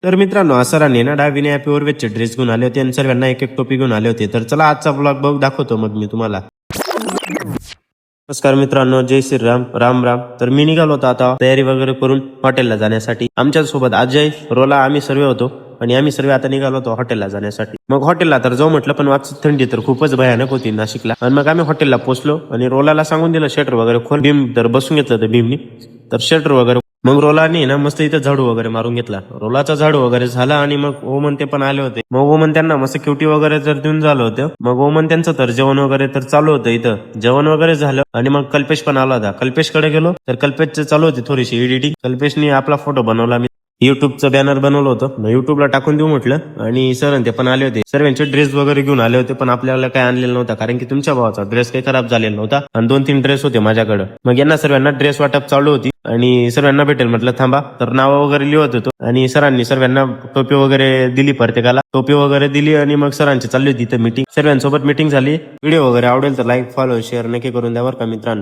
तर मित्रांनो, सरांनी ना डावीने ॲपीवरचे ड्रेस घेऊन आले होते आणि सर्वांना एक एक टोपी घेऊन आले होते. तर चला आजचा ब्लॉग बघ दाखवतो मग मी तुम्हाला. नमस्कार मित्रांनो, जय श्रीराम, राम राम. तर मी निघालो होतो आता तयारी वगैरे करून हॉटेलला जाण्यासाठी. आमच्या सोबत अजय, रोला, आम्ही सर्व होतो आणि आम्ही सर्व आता निघालो होतो हॉटेलला जाण्यासाठी. मग हॉटेलला तर जाऊ म्हटलं, पण वाच थंडी तर खूपच भयानक होती नाशिकला. आणि मग आम्ही हॉटेलला पोहोचलो आणि रोलाला सांगून दिलं शटर वगैरे खोल. भीम तर बसून घेतलं होतं भीमनी, तर शटर वगैरे. मग रोलानी ना मस्त इथं झाडू वगैरे मारून घेतला. रोलाचा झाडू वगैरे झाला आणि मग ओमन ते पण आले होते. मग ओमन त्यांना मस्त क्युटी वगैरे तर देऊन झालं होतं. मग ओमन त्यांचं तर जेवण वगैरे तर चालू होतं इथं. जेवण वगैरे झालं आणि मग कल्पेश पण आला होता. कल्पेशकडे गेलो तर कल्पेशचं चालू होती थोडीशी एडिटिंग. कल्पेशनी आपला फोटो बनवला. मी युट्यूबचं बॅनर बनवलं होतं, मग युट्यूबला टाकून देऊ म्हटलं. आणि सर ते पण आले होते. सर्वांचे ड्रेस वगैरे घेऊन आले होते, पण आपल्याला काय आणलेलं नव्हता, कारण की तुमच्या भावाचा ड्रेस काही खराब झालेला नव्हता आणि 2-3 ड्रेस होते माझ्याकडे. मग यांना सर्वांना ड्रेस वाटप चालू होती आणि सर्वांना भेटेल म्हटलं थांबा. तर नावं वगैरे लिहत होतो आणि सरांनी सर्वांना टोपी वगैरे दिली, प्रत्येकाला टोपी वगैरे दिली. आणि मग सरांची चालली होती इथं मीटिंग. सर्वांसोबत मीटिंग झाली. व्हिडिओ वगैरे आवडेल तर लाईक, फॉलो, शेअर नक्की करून द्या बरं का मित्रांनो.